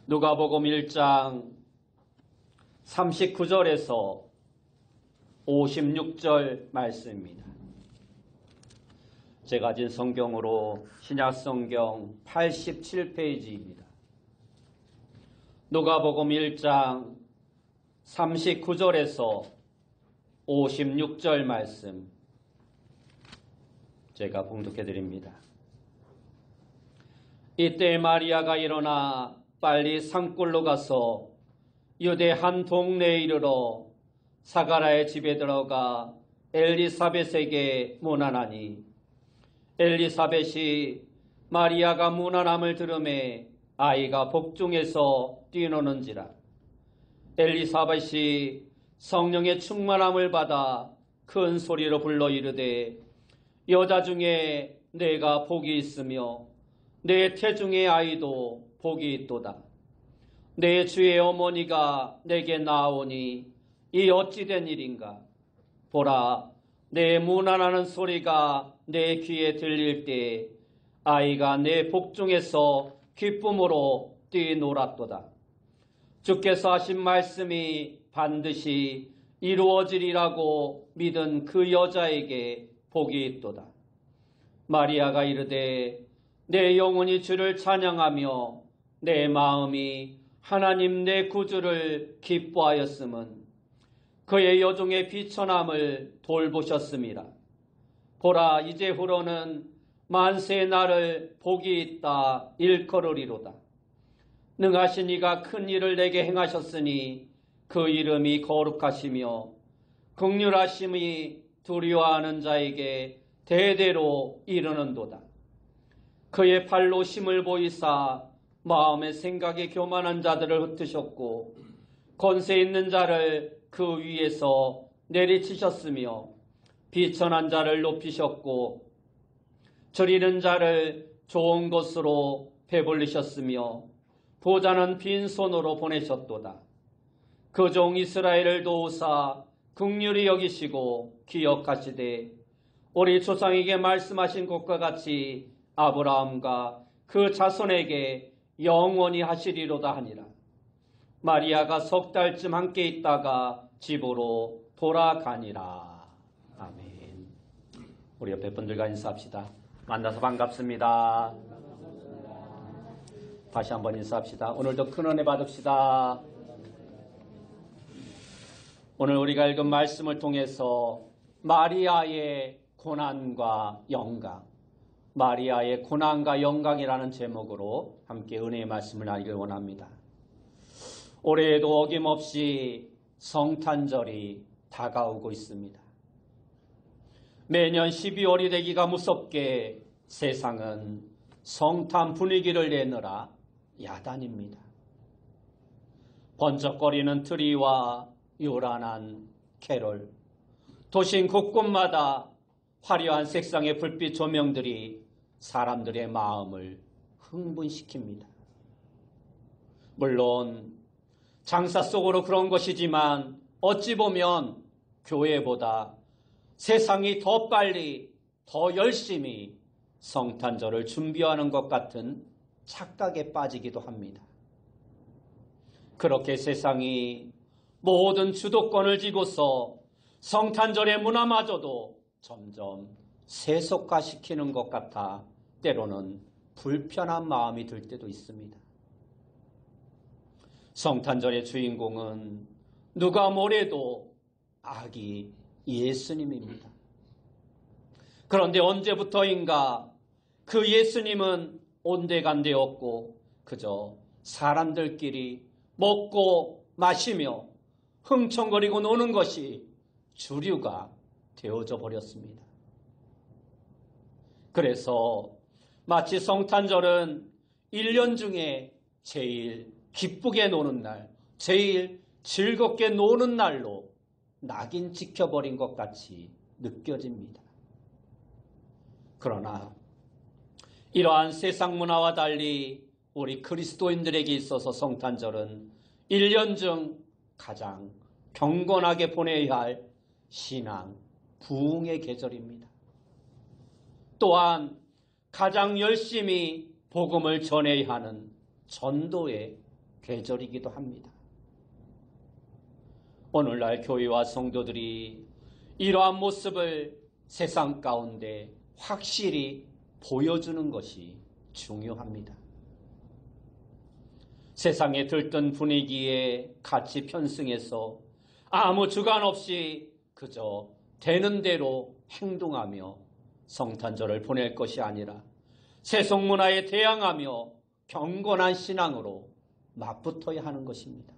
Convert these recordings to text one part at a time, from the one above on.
누가복음 1장 39절에서 56절 말씀입니다. 제가 가진 성경으로 신약성경 87페이지입니다. 누가복음 1장 39절에서 56절 말씀 제가 봉독해 드립니다. 이때 마리아가 일어나 빨리 산골로 가서 유대 한 동네에 이르러 사가랴의 집에 들어가 엘리사벳에게 문안하니 엘리사벳이 마리아가 문안함을 들음에 아이가 복중에서 뛰노는지라. 엘리사벳이 성령의 충만함을 받아 큰 소리로 불러 이르되 여자 중에 내가 복이 있으며 내 태중의 아이도 복이 있도다. 내 주의 어머니가 내게 나오니 이 어찌 된 일인가. 보라, 내 문안하는 소리가 내 귀에 들릴 때 아이가 내 복중에서 기쁨으로 뛰놀았도다. 주께서 하신 말씀이 반드시 이루어지리라고 믿은 그 여자에게 복이 있도다. 마리아가 이르되 내 영혼이 주를 찬양하며 내 마음이 하나님 내 구주를 기뻐하였음은 그의 여종의 비천함을 돌보셨음이라. 보라, 이제후로는 만세의 날을 복이 있다 일컬으리로다. 능하신 이가 큰 일을 내게 행하셨으니 그 이름이 거룩하시며 긍휼하심이 두려워하는 자에게 대대로 이르는도다. 그의 팔로 힘을 보이사 마음의 생각에 교만한 자들을 흩으셨고 권세 있는 자를 그 위에서 내리치셨으며 비천한 자를 높이셨고 저리는 자를 좋은 것으로 배불리셨으며 보좌는 빈손으로 보내셨도다. 그 종 이스라엘을 도우사 긍휼히 여기시고 기억하시되 우리 조상에게 말씀하신 것과 같이 아브라함과 그 자손에게 영원히 하시리로다 하니라. 마리아가 석 달쯤 함께 있다가 집으로 돌아가니라. 아멘. 우리 옆에 분들과 인사합시다. 만나서 반갑습니다. 다시 한번 인사합시다. 오늘도 큰 은혜 받읍시다. 오늘 우리가 읽은 말씀을 통해서 마리아의 고난과 영광, 마리아의 고난과 영광이라는 제목으로 함께 은혜의 말씀을 나누길 원합니다. 올해에도 어김없이 성탄절이 다가오고 있습니다. 매년 12월이 되기가 무섭게 세상은 성탄 분위기를 내느라 야단입니다. 번쩍거리는 트리와 요란한 캐롤, 도심 곳곳마다 화려한 색상의 불빛 조명들이 사람들의 마음을 흥분시킵니다. 물론 장사 속으로 그런 것이지만 어찌 보면 교회보다 세상이 더 빨리, 더 열심히 성탄절을 준비하는 것 같은 착각에 빠지기도 합니다. 그렇게 세상이 모든 주도권을 쥐고서 성탄절의 문화마저도 점점 세속화시키는 것 같아 때로는 불편한 마음이 들 때도 있습니다. 성탄절의 주인공은 누가 뭐래도 아기 예수님입니다. 그런데 언제부터인가 그 예수님은 온데간데 없고 그저 사람들끼리 먹고 마시며 흥청거리고 노는 것이 주류가 되어져 버렸습니다. 그래서 마치 성탄절은 1년 중에 제일 기쁘게 노는 날, 제일 즐겁게 노는 날로 낙인 찍혀버린 것 같이 느껴집니다. 그러나 이러한 세상 문화와 달리 우리 그리스도인들에게 있어서 성탄절은 1년 중 가장 경건하게 보내야 할 신앙, 부흥의 계절입니다. 또한 가장 열심히 복음을 전해야 하는 전도의 계절이기도 합니다. 오늘날 교회와 성도들이 이러한 모습을 세상 가운데 확실히 보여주는 것이 중요합니다. 세상에 들뜬 분위기에 같이 편승해서 아무 주관 없이 그저 되는 대로 행동하며 성탄절을 보낼 것이 아니라 세속 문화에 대항하며 경건한 신앙으로 맞붙어야 하는 것입니다.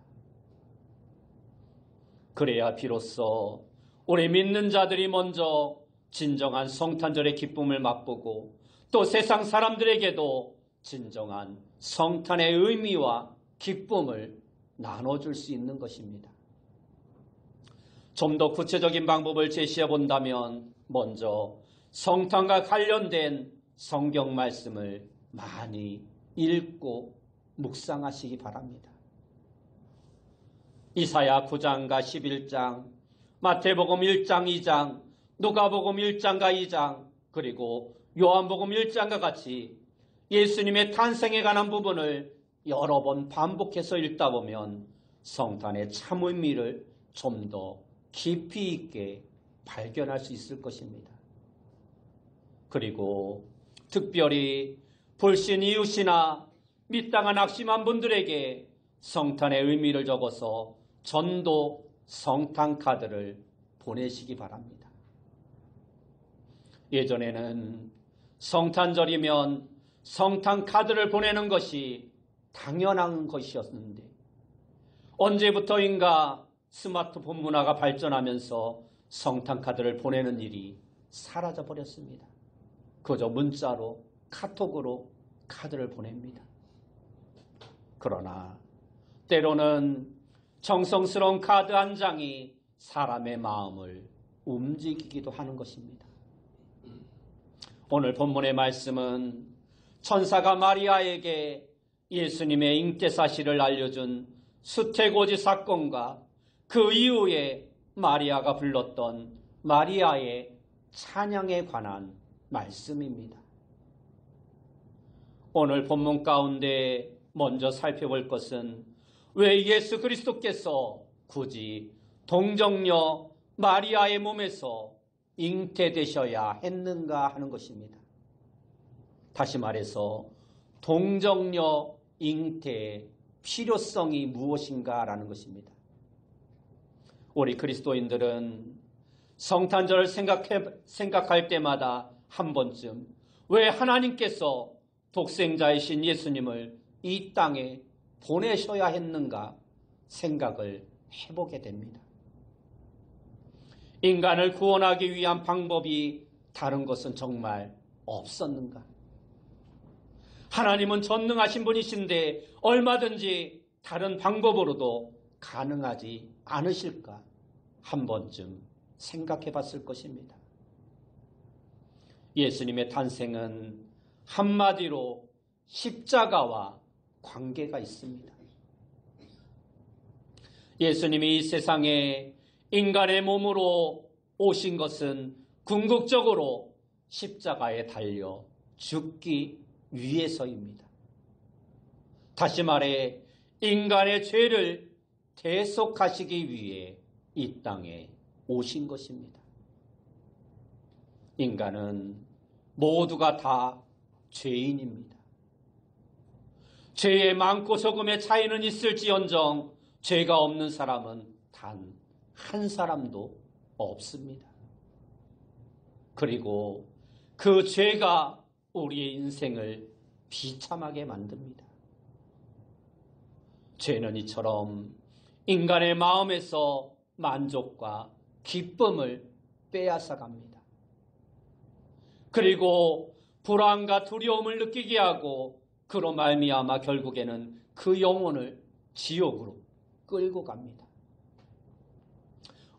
그래야 비로소 우리 믿는 자들이 먼저 진정한 성탄절의 기쁨을 맛보고 또 세상 사람들에게도 진정한 성탄의 의미와 기쁨을 나눠줄 수 있는 것입니다. 좀 더 구체적인 방법을 제시해 본다면 먼저 성탄과 관련된 성경 말씀을 많이 읽고 묵상하시기 바랍니다. 이사야 9장과 11장, 마태복음 1장, 2장, 누가복음 1장과 2장, 그리고 요한복음 1장과 같이 예수님의 탄생에 관한 부분을 여러 번 반복해서 읽다 보면 성탄의 참 의미를 좀 더 깊이 있게 발견할 수 있을 것입니다. 그리고 특별히 불신 이웃이나 믿다가 낙심한 분들에게 성탄의 의미를 적어서 전도 성탄 카드를 보내시기 바랍니다. 예전에는 성탄절이면 성탄 카드를 보내는 것이 당연한 것이었는데 언제부터인가 스마트폰 문화가 발전하면서 성탄 카드를 보내는 일이 사라져 버렸습니다. 그저 문자로, 카톡으로 카드를 보냅니다. 그러나 때로는 정성스러운 카드 한 장이 사람의 마음을 움직이기도 하는 것입니다. 오늘 본문의 말씀은 천사가 마리아에게 예수님의 잉태 사실을 알려준 수태고지 사건과 그 이후에 마리아가 불렀던 마리아의 찬양에 관한 말씀입니다. 오늘 본문 가운데 먼저 살펴볼 것은 왜 예수 그리스도께서 굳이 동정녀 마리아의 몸에서 잉태되셔야 했는가 하는 것입니다. 다시 말해서 동정녀 잉태의 필요성이 무엇인가 라는 것입니다. 우리 그리스도인들은 성탄절을 생각할 때마다 한 번쯤 왜 하나님께서 독생자이신 예수님을 이 땅에 보내셔야 했는가 생각을 해보게 됩니다. 인간을 구원하기 위한 방법이 다른 것은 정말 없었는가? 하나님은 전능하신 분이신데 얼마든지 다른 방법으로도 가능하지 않으실까 한 번쯤 생각해 봤을 것입니다. 예수님의 탄생은 한마디로 십자가와 관계가 있습니다. 예수님이 이 세상에 인간의 몸으로 오신 것은 궁극적으로 십자가에 달려 죽기 위해서입니다. 다시 말해 인간의 죄를 대속하시기 위해 이 땅에 오신 것입니다. 인간은 모두가 다 죄인입니다. 죄의 많고 적음의 차이는 있을지언정 죄가 없는 사람은 단 한 사람도 없습니다. 그리고 그 죄가 우리의 인생을 비참하게 만듭니다. 죄는 이처럼 인간의 마음에서 만족과 기쁨을 빼앗아 갑니다. 그리고 불안과 두려움을 느끼게 하고 그로 말미암아 결국에는 그 영혼을 지옥으로 끌고 갑니다.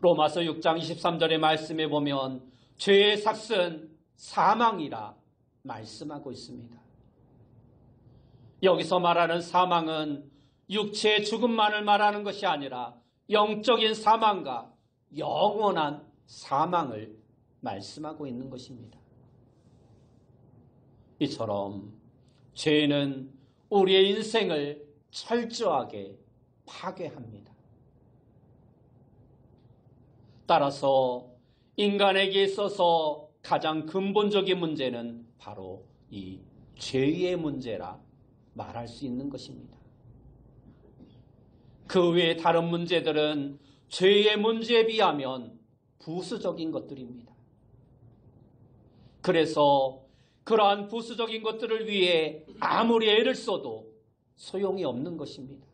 로마서 6장 23절의 말씀에 보면 죄의 삭은 사망이라 말씀하고 있습니다. 여기서 말하는 사망은 육체의 죽음만을 말하는 것이 아니라 영적인 사망과 영원한 사망을 말씀하고 있는 것입니다. 이처럼 죄는 우리의 인생을 철저하게 파괴합니다. 따라서 인간에게 있어서 가장 근본적인 문제는 바로 이 죄의 문제라 말할 수 있는 것입니다. 그 외의 다른 문제들은 죄의 문제에 비하면 부수적인 것들입니다. 그래서 그러한 부수적인 것들을 위해 아무리 애를 써도 소용이 없는 것입니다.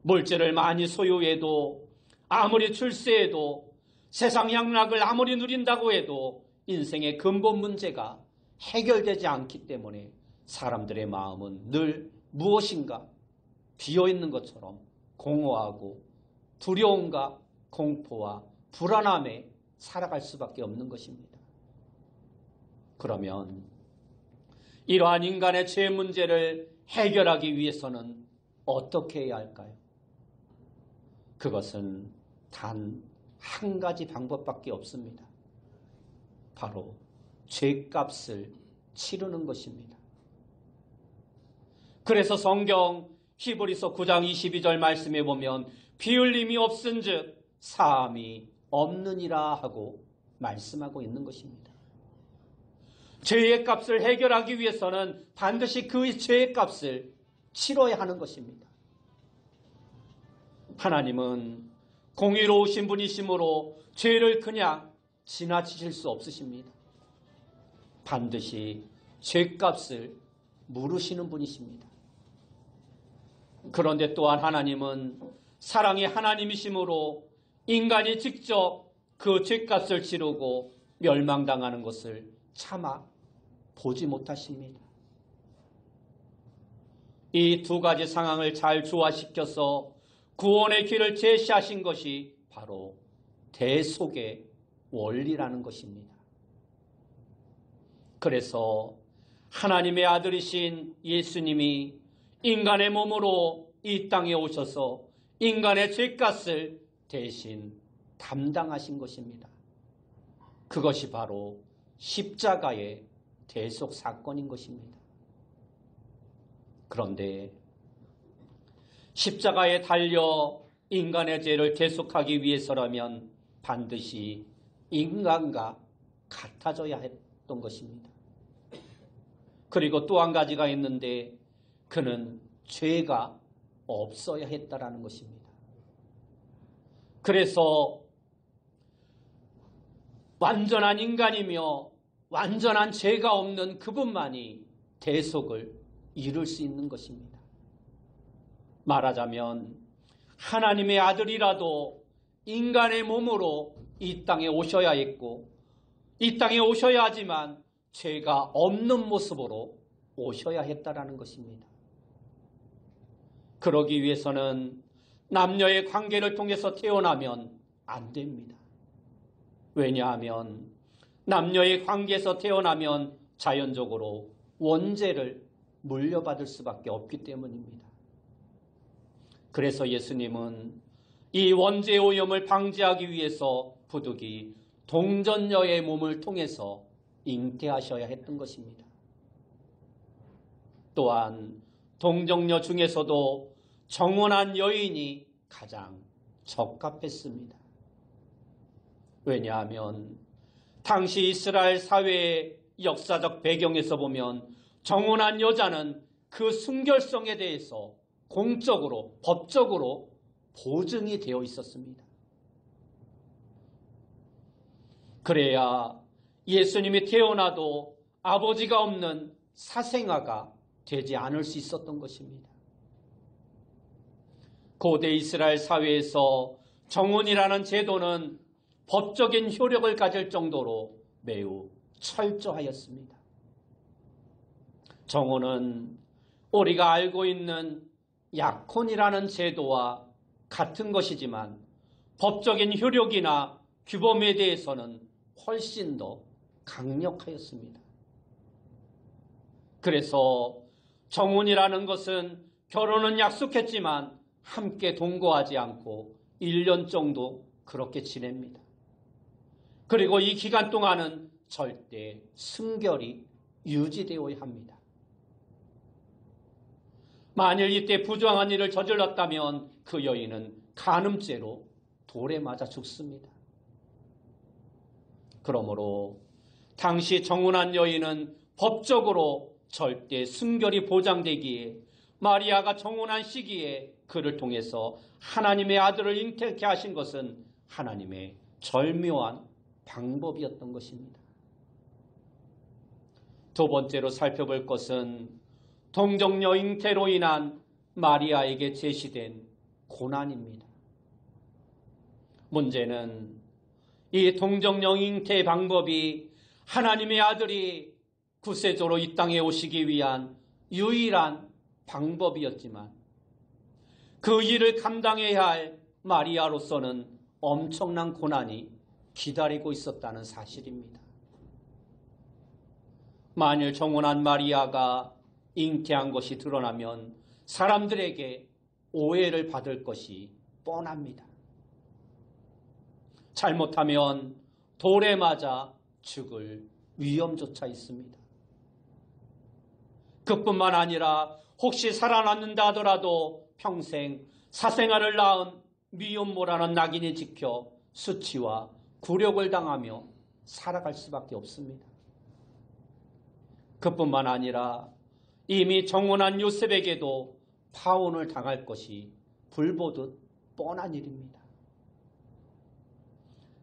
물질을 많이 소유해도, 아무리 출세해도, 세상 향락을 아무리 누린다고 해도 인생의 근본 문제가 해결되지 않기 때문에 사람들의 마음은 늘 무엇인가 비어있는 것처럼 공허하고 두려움과 공포와 불안함에 살아갈 수밖에 없는 것입니다. 그러면 이러한 인간의 죄 문제를 해결하기 위해서는 어떻게 해야 할까요? 그것은 단 한 가지 방법밖에 없습니다. 바로 죄값을 치르는 것입니다. 그래서 성경 히브리서 9장 22절 말씀에 보면 피 흘림이 없은즉 사함이 없느니라 하고 말씀하고 있는 것입니다. 죄의 값을 해결하기 위해서는 반드시 그 죄의 값을 치러야 하는 것입니다. 하나님은 공의로우신 분이시므로 죄를 그냥 지나치실 수 없으십니다. 반드시 죄값을 물으시는 분이십니다. 그런데 또한 하나님은 사랑의 하나님이시므로 인간이 직접 그 죄값을 치르고 멸망당하는 것을 차마 보지 못하십니다. 이 두 가지 상황을 잘 조화시켜서 구원의 길을 제시하신 것이 바로 대속의 원리라는 것입니다. 그래서 하나님의 아들이신 예수님이 인간의 몸으로 이 땅에 오셔서 인간의 죄값을 대신 담당하신 것입니다. 그것이 바로 십자가의 대속 사건인 것입니다. 그런데 십자가에 달려 인간의 죄를 대속하기 위해서라면 반드시 인간과 같아져야 했던 것입니다. 그리고 또 한 가지가 있는데 그는 죄가 없어야 했다라는 것입니다. 그래서 완전한 인간이며 완전한 죄가 없는 그분만이 대속을 이룰 수 있는 것입니다. 말하자면 하나님의 아들이라도 인간의 몸으로 이 땅에 오셔야 했고 이 땅에 오셔야 하지만 죄가 없는 모습으로 오셔야 했다라는 것입니다. 그러기 위해서는 남녀의 관계를 통해서 태어나면 안 됩니다. 왜냐하면 남녀의 관계에서 태어나면 자연적으로 원죄를 물려받을 수밖에 없기 때문입니다. 그래서 예수님은 이 원죄 오염을 방지하기 위해서 부득이 동정녀의 몸을 통해서 잉태하셔야 했던 것입니다. 또한 동정녀 중에서도 정혼한 여인이 가장 적합했습니다. 왜냐하면 당시 이스라엘 사회의 역사적 배경에서 보면 정혼한 여자는 그 순결성에 대해서 공적으로, 법적으로 보증이 되어 있었습니다. 그래야 예수님이 태어나도 아버지가 없는 사생아가 되지 않을 수 있었던 것입니다. 고대 이스라엘 사회에서 정혼이라는 제도는 법적인 효력을 가질 정도로 매우 철저하였습니다. 정혼은 우리가 알고 있는 약혼이라는 제도와 같은 것이지만 법적인 효력이나 규범에 대해서는 훨씬 더 강력하였습니다. 그래서 정혼이라는 것은 결혼은 약속했지만 함께 동거하지 않고 1년 정도 그렇게 지냅니다. 그리고 이 기간 동안은 절대 순결이 유지되어야 합니다. 만일 이때 부정한 일을 저질렀다면 그 여인은 간음죄로 돌에 맞아 죽습니다. 그러므로 당시 정혼한 여인은 법적으로 절대 순결이 보장되기에 마리아가 정혼한 시기에 그를 통해서 하나님의 아들을 잉태케 하신 것은 하나님의 절묘한 방법이었던 것입니다. 두 번째로 살펴볼 것은 동정녀 잉태로 인한 마리아에게 제시된 고난입니다. 문제는 이 동정녀 잉태 방법이 하나님의 아들이 구세주로 이 땅에 오시기 위한 유일한 방법이었지만 그 일을 감당해야 할 마리아로서는 엄청난 고난이 기다리고 있었다는 사실입니다. 만일 정혼한 마리아가 잉태한 것이 드러나면 사람들에게 오해를 받을 것이 뻔합니다. 잘못하면 돌에 맞아 죽을 위험조차 있습니다. 그뿐만 아니라 혹시 살아남는다 하더라도 평생 사생아를 낳은 미혼모라는 낙인이 지켜 수치와 굴욕을 당하며 살아갈 수밖에 없습니다. 그뿐만 아니라 이미 정혼한 요셉에게도 파혼을 당할 것이 불보듯 뻔한 일입니다.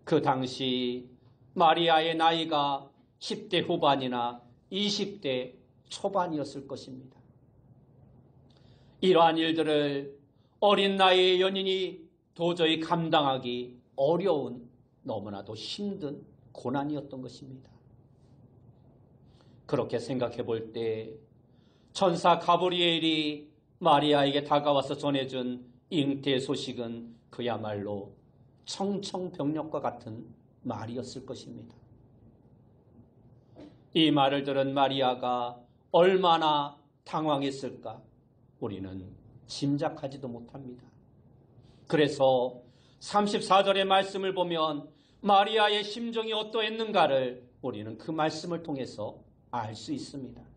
그 당시 마리아의 나이가 10대 후반이나 20대 초반이었을 것입니다. 이러한 일들을 어린 나이의 연인이 도저히 감당하기 어려운 너무나도 힘든 고난이었던 것입니다. 그렇게 생각해 볼 때 천사 가브리엘이 마리아에게 다가와서 전해준 잉태 소식은 그야말로 청청병력과 같은 말이었을 것입니다. 이 말을 들은 마리아가 얼마나 당황했을까 우리는 짐작하지도 못합니다. 그래서 34절의 말씀을 보면 마리아의 심정이 어떠했는가를 우리는 그 말씀을 통해서 알 수 있습니다.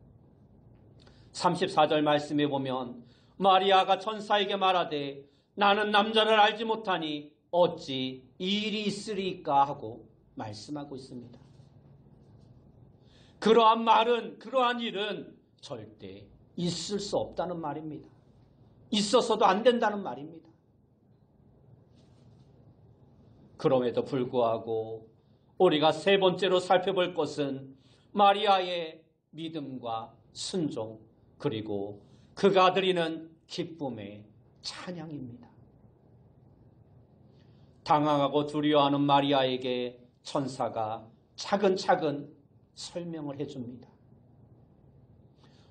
34절 말씀에 보면 마리아가 천사에게 말하되 나는 남자를 알지 못하니 어찌 이 일이 있으리까 하고 말씀하고 있습니다. 그러한 일은 절대 있을 수 없다는 말입니다. 있어서도 안 된다는 말입니다. 그럼에도 불구하고 우리가 세 번째로 살펴볼 것은 마리아의 믿음과 순종 그리고 그가 드리는 기쁨의 찬양입니다. 당황하고 두려워하는 마리아에게 천사가 차근차근 설명을 해줍니다.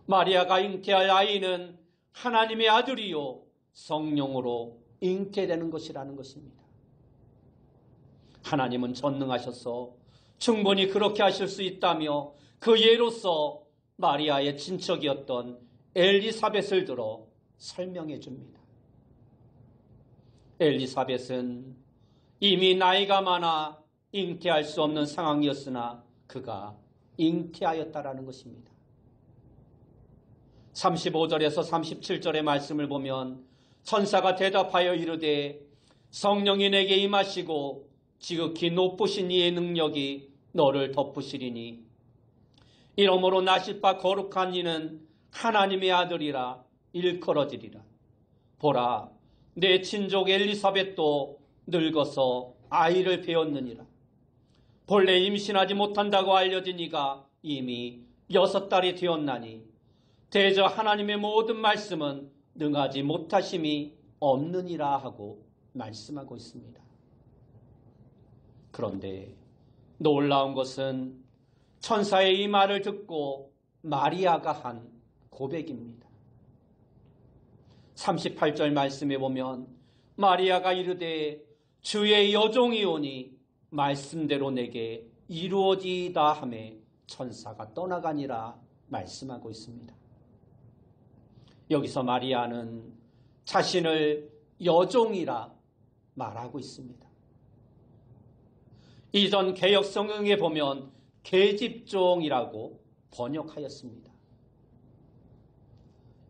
마리아가 잉태할 아이는 하나님의 아들이요 성령으로 잉태되는 것이라는 것입니다. 하나님은 전능하셔서 충분히 그렇게 하실 수 있다며 그 예로서 마리아의 친척이었던 엘리사벳을 들어 설명해 줍니다. 엘리사벳은 이미 나이가 많아 잉태할 수 없는 상황이었으나 그가 잉태하였다라는 것입니다. 35절에서 37절의 말씀을 보면 천사가 대답하여 이르되 성령이 내게 임하시고 지극히 높으신 이의 능력이 너를 덮으시리니 이러므로 나실 바 거룩한 이는 하나님의 아들이라 일컬어지리라. 보라 내 친족 엘리사벳도 늙어서 아이를 배었느니라. 본래 임신하지 못한다고 알려진 이가 이미 6달이 되었나니 대저 하나님의 모든 말씀은 능하지 못하심이 없느니라 하고 말씀하고 있습니다. 그런데 놀라운 것은 천사의 이 말을 듣고 마리아가 한 고백입니다. 38절 말씀에 보면 마리아가 이르되 주의 여종이 오니 말씀대로 내게 이루어지이다 하매 천사가 떠나가니라 말씀하고 있습니다. 여기서 마리아는 자신을 여종이라 말하고 있습니다. 이전 개역 성경에 보면 계집종이라고 번역하였습니다.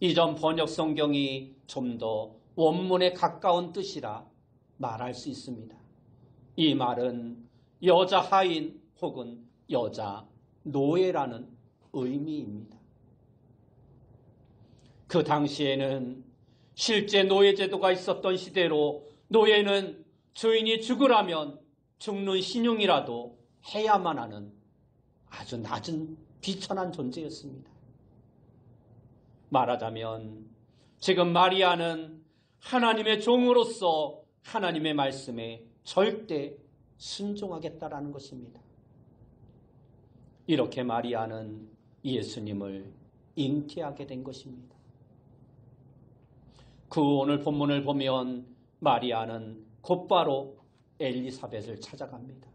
이전 번역 성경이 좀 더 원문에 가까운 뜻이라 말할 수 있습니다. 이 말은 여자 하인 혹은 여자 노예라는 의미입니다. 그 당시에는 실제 노예제도가 있었던 시대로 노예는 주인이 죽으라면 죽는 신용이라도 해야만 하는 아주 낮은 비천한 존재였습니다. 말하자면 지금 마리아는 하나님의 종으로서 하나님의 말씀에 절대 순종하겠다라는 것입니다. 이렇게 마리아는 예수님을 잉태하게 된 것입니다. 그 오늘 본문을 보면 마리아는 곧바로 엘리사벳을 찾아갑니다.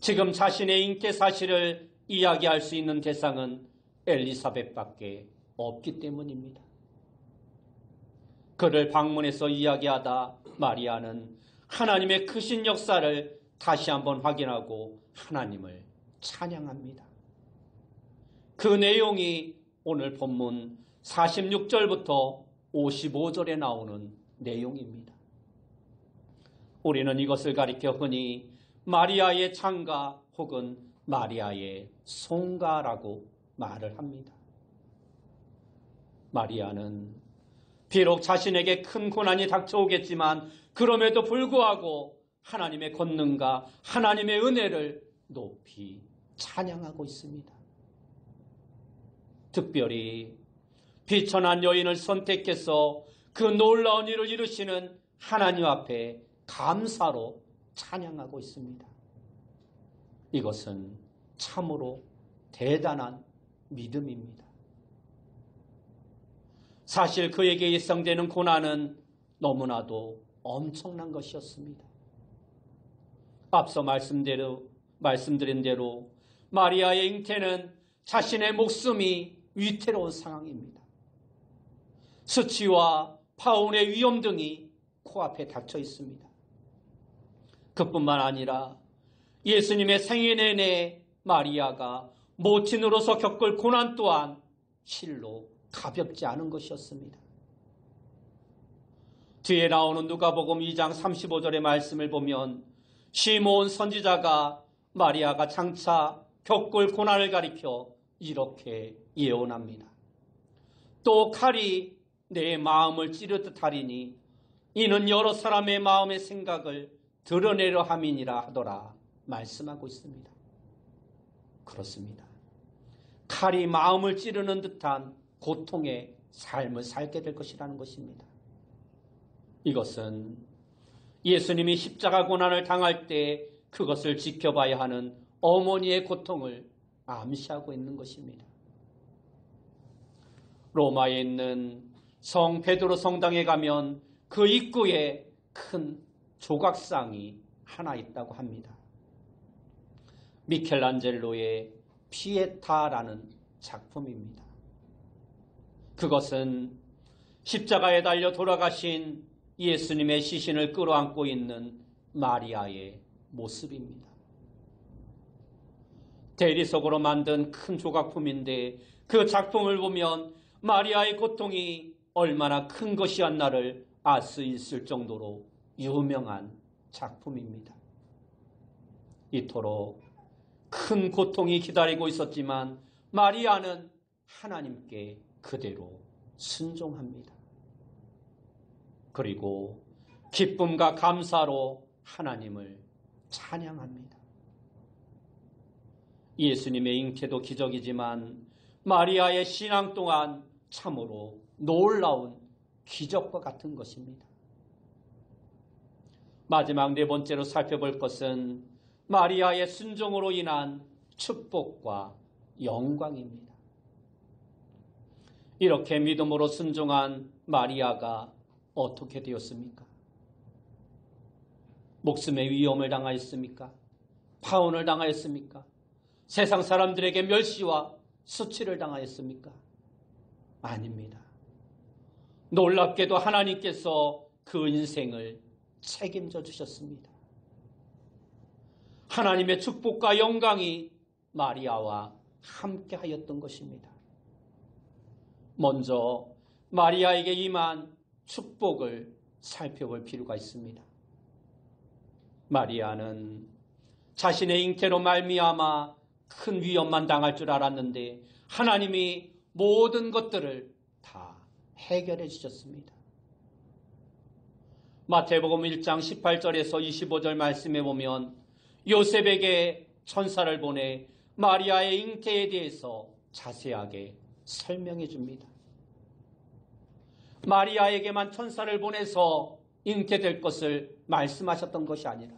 지금 자신의 잉태 사실을 이야기할 수 있는 대상은 엘리사벳밖에 없기 때문입니다. 그를 방문해서 이야기하다 마리아는 하나님의 크신 역사를 다시 한번 확인하고 하나님을 찬양합니다. 그 내용이 오늘 본문 46절부터 55절에 나오는 내용입니다. 우리는 이것을 가리켜 흔히 마리아의 창가 혹은 마리아의 송가라고 말을 합니다. 마리아는 비록 자신에게 큰 고난이 닥쳐오겠지만 그럼에도 불구하고 하나님의 권능과 하나님의 은혜를 높이 찬양하고 있습니다. 특별히 비천한 여인을 선택해서 그 놀라운 일을 이루시는 하나님 앞에 감사로 찬양하고 있습니다. 이것은 참으로 대단한 믿음입니다. 사실 그에게 예상되는 고난은 너무나도 엄청난 것이었습니다. 앞서 말씀드린 대로 마리아의 잉태는 자신의 목숨이 위태로운 상황입니다. 수치와 파혼의 위험 등이 코앞에 닥쳐 있습니다. 그뿐만 아니라 예수님의 생애 내내 마리아가 모친으로서 겪을 고난 또한 실로 가볍지 않은 것이었습니다. 뒤에 나오는 누가복음 2장 35절의 말씀을 보면 시므온 선지자가 마리아가 장차 겪을 고난을 가리켜 이렇게 예언합니다. 또 칼이 내 마음을 찌르듯 하리니 이는 여러 사람의 마음의 생각을 드러내려 함이니라 하더라 말씀하고 있습니다. 그렇습니다. 칼이 마음을 찌르는 듯한 고통의 삶을 살게 될 것이라는 것입니다. 이것은 예수님이 십자가 고난을 당할 때 그것을 지켜봐야 하는 어머니의 고통을 암시하고 있는 것입니다. 로마에 있는 성 베드로 성당에 가면 그 입구에 큰 조각상이 하나 있다고 합니다. 미켈란젤로의 피에타라는 작품입니다. 그것은 십자가에 달려 돌아가신 예수님의 시신을 끌어안고 있는 마리아의 모습입니다. 대리석으로 만든 큰 조각품인데 그 작품을 보면 마리아의 고통이 얼마나 큰 것이었나를 알 수 있을 정도로 유명한 작품입니다. 이토록 큰 고통이 기다리고 있었지만 마리아는 하나님께 그대로 순종합니다. 그리고 기쁨과 감사로 하나님을 찬양합니다. 예수님의 잉태도 기적이지만 마리아의 신앙 또한 참으로 놀라운 기적과 같은 것입니다. 마지막 네 번째로 살펴볼 것은 마리아의 순종으로 인한 축복과 영광입니다. 이렇게 믿음으로 순종한 마리아가 어떻게 되었습니까? 목숨의 위험을 당하였습니까? 파혼을 당하였습니까? 세상 사람들에게 멸시와 수치를 당하였습니까? 아닙니다. 놀랍게도 하나님께서 그 인생을 책임져 주셨습니다. 하나님의 축복과 영광이 마리아와 함께 하였던 것입니다. 먼저 마리아에게 임한 축복을 살펴볼 필요가 있습니다. 마리아는 자신의 잉태로 말미암아 큰 위험만 당할 줄 알았는데 하나님이 모든 것들을 다 해결해 주셨습니다. 마태복음 1장 18절에서 25절 말씀에 보면 요셉에게 천사를 보내 마리아의 잉태에 대해서 자세하게 설명해 줍니다. 마리아에게만 천사를 보내서 잉태될 것을 말씀하셨던 것이 아니라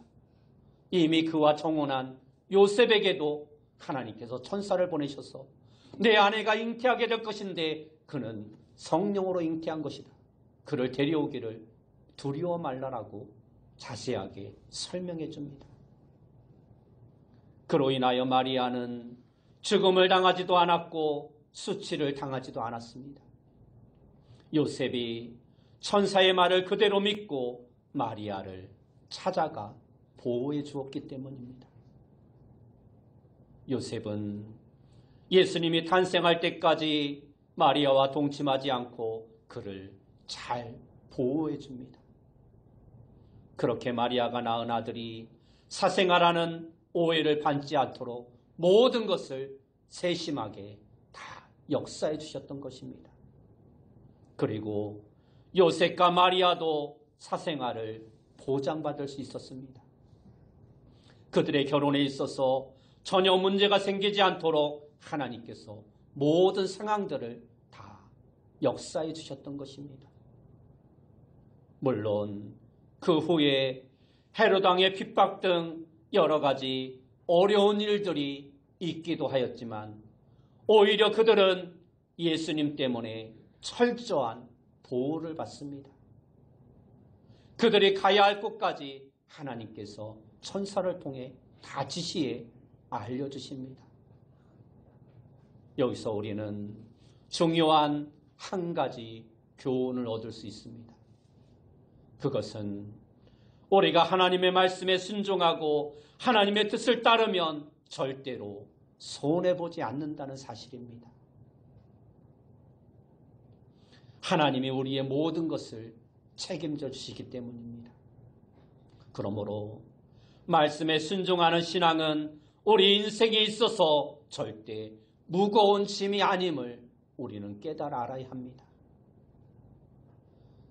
이미 그와 청혼한 요셉에게도 하나님께서 천사를 보내셔서 내 아내가 잉태하게 될 것인데 그는 성령으로 잉태한 것이다. 그를 데려오기를 두려워 말라라고 자세하게 설명해 줍니다. 그로 인하여 마리아는 죽음을 당하지도 않았고 수치를 당하지도 않았습니다. 요셉이 천사의 말을 그대로 믿고 마리아를 찾아가 보호해 주었기 때문입니다. 요셉은 예수님이 탄생할 때까지 마리아와 동침하지 않고 그를 잘 보호해 줍니다. 그렇게 마리아가 낳은 아들이 사생아라는 오해를 받지 않도록 모든 것을 세심하게 다 역사해 주셨던 것입니다. 그리고 요셉과 마리아도 사생아를 보장받을 수 있었습니다. 그들의 결혼에 있어서 전혀 문제가 생기지 않도록 하나님께서 모든 상황들을 다 역사해 주셨던 것입니다. 물론 그 후에 헤롯 왕의 핍박 등 여러 가지 어려운 일들이 있기도 하였지만 오히려 그들은 예수님 때문에 철저한 보호를 받습니다. 그들이 가야 할 곳까지 하나님께서 천사를 통해 다 지시해 알려주십니다. 여기서 우리는 중요한 한 가지 교훈을 얻을 수 있습니다. 그것은 우리가 하나님의 말씀에 순종하고 하나님의 뜻을 따르면 절대로 손해보지 않는다는 사실입니다. 하나님이 우리의 모든 것을 책임져 주시기 때문입니다. 그러므로 말씀에 순종하는 신앙은 우리 인생에 있어서 절대 무거운 짐이 아님을 우리는 깨달아 알아야 합니다.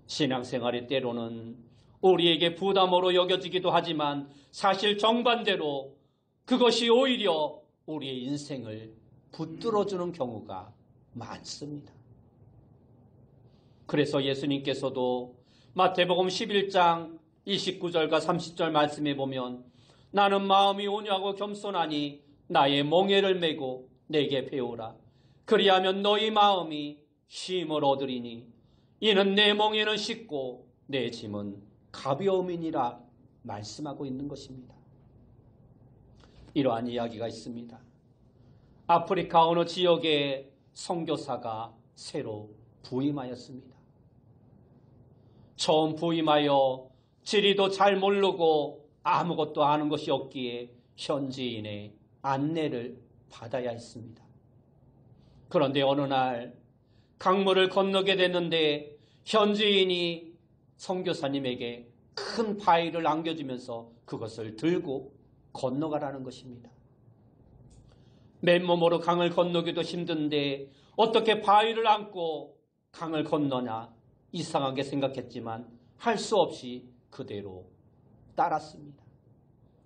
신앙생활의 때로는 우리에게 부담으로 여겨지기도 하지만 사실 정반대로 그것이 오히려 우리의 인생을 붙들어주는 경우가 많습니다. 그래서 예수님께서도 마태복음 11장 29절과 30절 말씀에 보면 나는 마음이 온유하고 겸손하니 나의 멍에를 메고 내게 배우라. 그리하면 너희 마음이 쉼을 얻으리니 이는 내 멍에는 쉽고 내 짐은 가벼움이니라 말씀하고 있는 것입니다. 이러한 이야기가 있습니다. 아프리카 어느 지역에 선교사가 새로 부임하였습니다. 처음 부임하여 지리도 잘 모르고 아무것도 아는 것이 없기에 현지인의 안내를 받아야 했습니다. 그런데 어느 날 강물을 건너게 됐는데 현지인이 선교사님에게 큰 바위를 안겨주면서 그것을 들고 건너가라는 것입니다. 맨몸으로 강을 건너기도 힘든데 어떻게 바위를 안고 강을 건너냐 이상하게 생각했지만 할 수 없이 그대로 따랐습니다.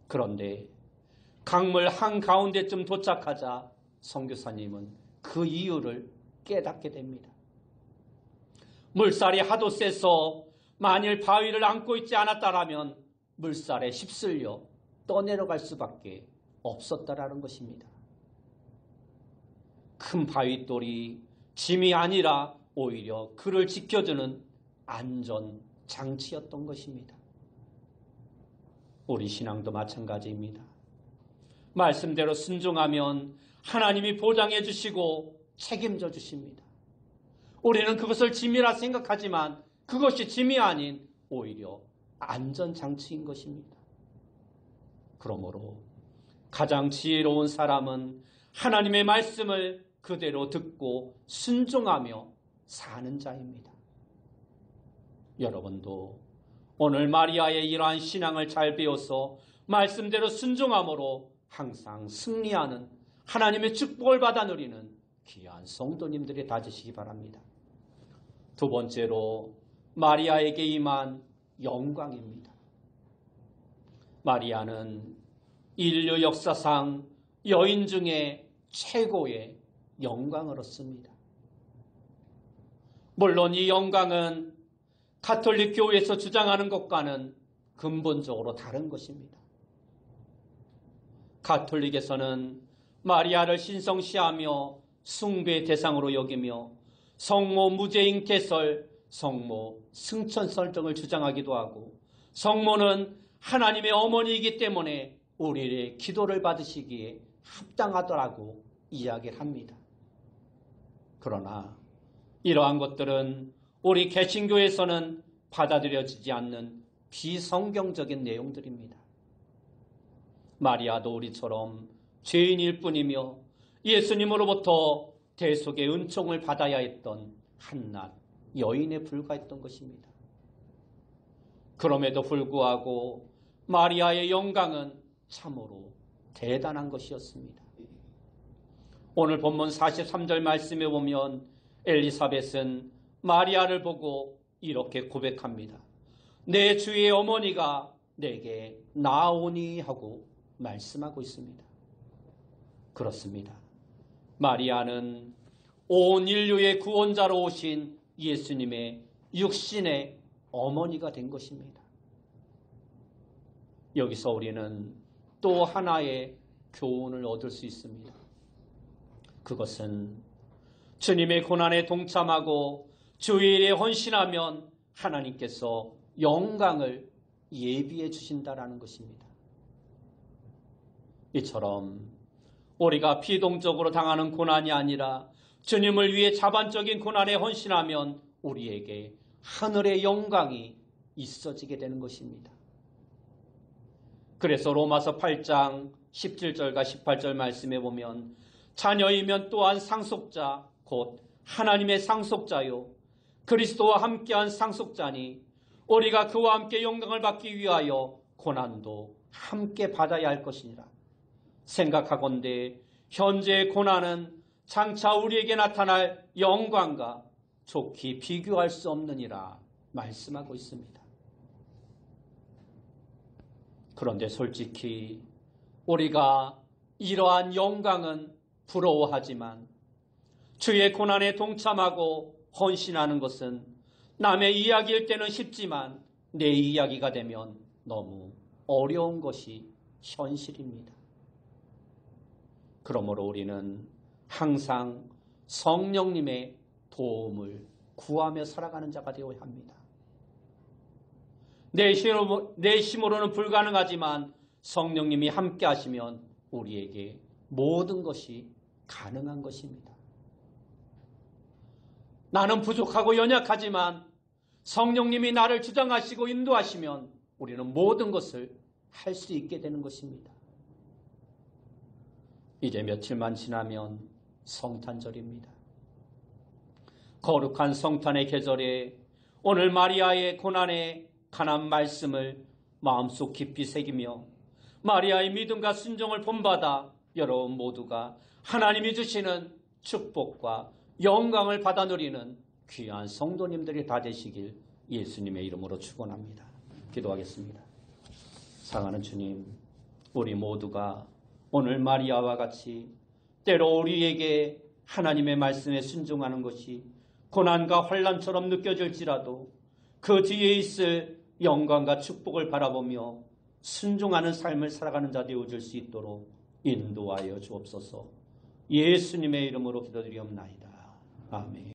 그런데 강물 한가운데쯤 도착하자 선교사님은 그 이유를 깨닫게 됩니다. 물살이 하도 세서 만일 바위를 안고 있지 않았다라면 물살에 휩쓸려 떠내려갈 수밖에 없었다라는 것입니다. 큰 바위돌이 짐이 아니라 오히려 그를 지켜주는 안전장치였던 것입니다. 우리 신앙도 마찬가지입니다. 말씀대로 순종하면 하나님이 보장해 주시고 책임져 주십니다. 우리는 그것을 짐이라 생각하지만 그것이 짐이 아닌 오히려 안전장치인 것입니다. 그러므로 가장 지혜로운 사람은 하나님의 말씀을 그대로 듣고 순종하며 사는 자입니다. 여러분도 오늘 마리아의 이러한 신앙을 잘 배워서 말씀대로 순종함으로 항상 승리하는 하나님의 축복을 받아 누리는 귀한 성도님들이 다지시기 바랍니다. 두 번째로 마리아에게 임한 영광입니다. 마리아는 인류 역사상 여인 중에 최고의 영광을 얻습니다. 물론 이 영광은 가톨릭 교회에서 주장하는 것과는 근본적으로 다른 것입니다. 가톨릭에서는 마리아를 신성시하며 숭배의 대상으로 여기며 성모 무죄인 개설, 성모 승천설 등을 주장하기도 하고, 성모는 하나님의 어머니이기 때문에 우리의 기도를 받으시기에 합당하더라고 이야기를 합니다. 그러나 이러한 것들은 우리 개신교에서는 받아들여지지 않는 비성경적인 내용들입니다. 마리아도 우리처럼 죄인일 뿐이며 예수님으로부터 대속의 은총을 받아야 했던 한낱 여인에 불과했던 것입니다. 그럼에도 불구하고 마리아의 영광은 참으로 대단한 것이었습니다. 오늘 본문 43절 말씀에 보면 엘리사벳은 마리아를 보고 이렇게 고백합니다. 내 주의 어머니가 내게 나오니 하고 말씀하고 있습니다. 그렇습니다. 마리아는 온 인류의 구원자로 오신 예수님의 육신의 어머니가 된 것입니다. 여기서 우리는 또 하나의 교훈을 얻을 수 있습니다. 그것은 주님의 고난에 동참하고 주일에 헌신하면 하나님께서 영광을 예비해 주신다라는 것입니다. 이처럼 우리가 피동적으로 당하는 고난이 아니라 주님을 위해 자반적인 고난에 헌신하면 우리에게 하늘의 영광이 있어지게 되는 것입니다. 그래서 로마서 8장 17절과 18절 말씀에 보면 자녀이면 또한 상속자 곧 하나님의 상속자요 그리스도와 함께한 상속자니 우리가 그와 함께 영광을 받기 위하여 고난도 함께 받아야 할 것이니라. 생각하건대 현재의 고난은 장차 우리에게 나타날 영광과 좋게 비교할 수 없느니라 말씀하고 있습니다. 그런데 솔직히 우리가 이러한 영광은 부러워하지만 주의 고난에 동참하고 헌신하는 것은 남의 이야기일 때는 쉽지만 내 이야기가 되면 너무 어려운 것이 현실입니다. 그러므로 우리는 항상 성령님의 도움을 구하며 살아가는 자가 되어야 합니다. 내 힘으로는 불가능하지만 성령님이 함께 하시면 우리에게 모든 것이 가능한 것입니다. 나는 부족하고 연약하지만 성령님이 나를 주장하시고 인도하시면 우리는 모든 것을 할 수 있게 되는 것입니다. 이제 며칠만 지나면 성탄절입니다. 거룩한 성탄의 계절에 오늘 마리아의 고난에 관한 말씀을 마음속 깊이 새기며 마리아의 믿음과 순종을 본받아 여러분 모두가 하나님이 주시는 축복과 영광을 받아 누리는 귀한 성도님들이 다 되시길 예수님의 이름으로 축원합니다. 기도하겠습니다. 사랑하는 주님, 우리 모두가 오늘 마리아와 같이 때로 우리에게 하나님의 말씀에 순종하는 것이 고난과 환난처럼 느껴질지라도 그 뒤에 있을 영광과 축복을 바라보며 순종하는 삶을 살아가는 자 되어줄 수 있도록 인도하여 주옵소서. 예수님의 이름으로 기도드리옵나이다. 아멘.